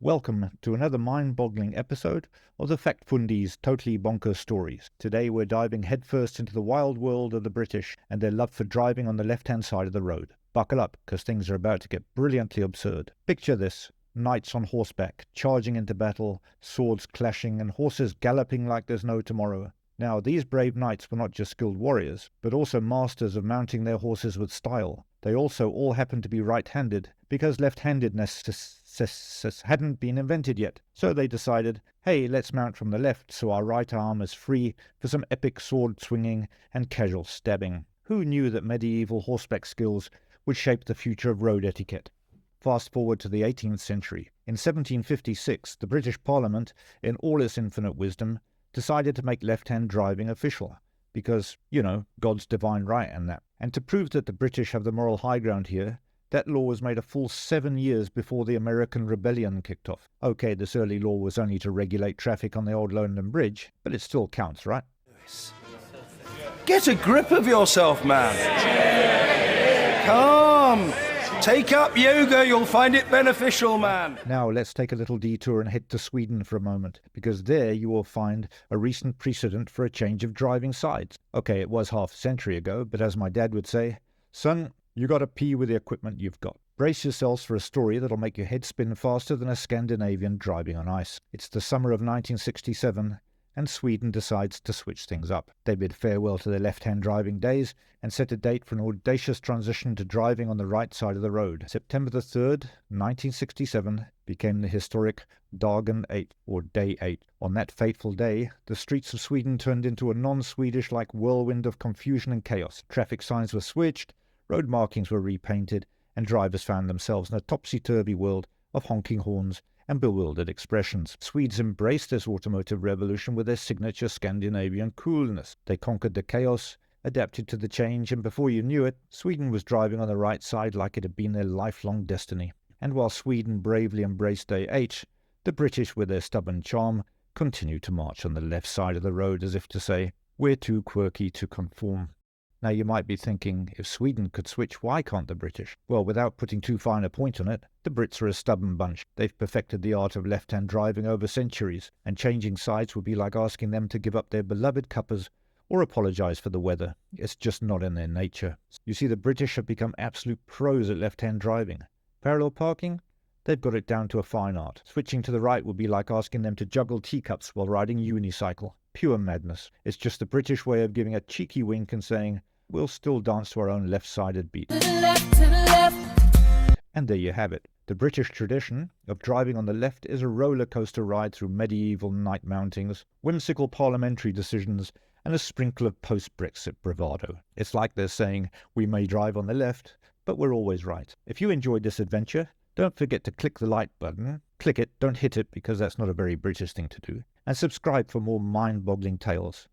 Welcome to another mind-boggling episode of the Factfundi's Totally Bonkers Stories. Today we're diving headfirst into the wild world of the British and their love for driving on the left-hand side of the road. Buckle up, because things are about to get brilliantly absurd. Picture this: knights on horseback, charging into battle, swords clashing, and horses galloping like there's no tomorrow. Now, these brave knights were not just skilled warriors, but also masters of mounting their horses with style. They also all happened to be right-handed, because left-handedness hadn't been invented yet. So they decided, hey, let's mount from the left so our right arm is free for some epic sword-swinging and casual stabbing. Who knew that medieval horseback skills would shape the future of road etiquette? Fast forward to the 18th century. In 1756, the British Parliament, in all its infinite wisdom, decided to make left-hand driving official, because, God's divine right and that. And to prove that the British have the moral high ground here, that law was made a full 7 years before the American Rebellion kicked off. Okay, this early law was only to regulate traffic on the old London Bridge, but it still counts, right? Get a grip of yourself, man. Come. Take up yoga, you'll find it beneficial, man. Now let's take a little detour and head to Sweden for a moment, because there you will find a recent precedent for a change of driving sides. Okay, it was half a century ago, but as my dad would say, son, you gotta pee with the equipment you've got. Brace yourselves for a story that'll make your head spin faster than a Scandinavian driving on ice. It's the summer of 1967, and Sweden decides to switch things up. They bid farewell to their left-hand driving days and set a date for an audacious transition to driving on the right side of the road. September the 3rd, 1967, became the historic Dagen 8, or Day 8. On that fateful day, the streets of Sweden turned into a non-Swedish-like whirlwind of confusion and chaos. Traffic signs were switched, road markings were repainted, and drivers found themselves in a topsy-turvy world of honking horns and bewildered expressions. Swedes embraced this automotive revolution with their signature Scandinavian coolness. They conquered the chaos, adapted to the change, and before you knew it, Sweden was driving on the right side like it had been their lifelong destiny. And while Sweden bravely embraced Day 8, the British, with their stubborn charm, continued to march on the left side of the road as if to say, we're too quirky to conform. Now you might be thinking, if Sweden could switch, why can't the British? Well, without putting too fine a point on it, the Brits are a stubborn bunch. They've perfected the art of left-hand driving over centuries, and changing sides would be like asking them to give up their beloved cuppers or apologise for the weather. It's just not in their nature. You see, the British have become absolute pros at left-hand driving. Parallel parking? They've got it down to a fine art. Switching to the right would be like asking them to juggle teacups while riding unicycle. Pure madness. It's just the British way of giving a cheeky wink and saying, we'll still dance to our own left-sided beat. To the left. And there you have it. The British tradition of driving on the left is a roller coaster ride through medieval night mountings, whimsical parliamentary decisions, and a sprinkle of post-Brexit bravado. It's like they're saying, we may drive on the left, but we're always right. If you enjoyed this adventure, don't forget to click the like button. Click it, don't hit it, because that's not a very British thing to do. And subscribe for more mind-boggling tales.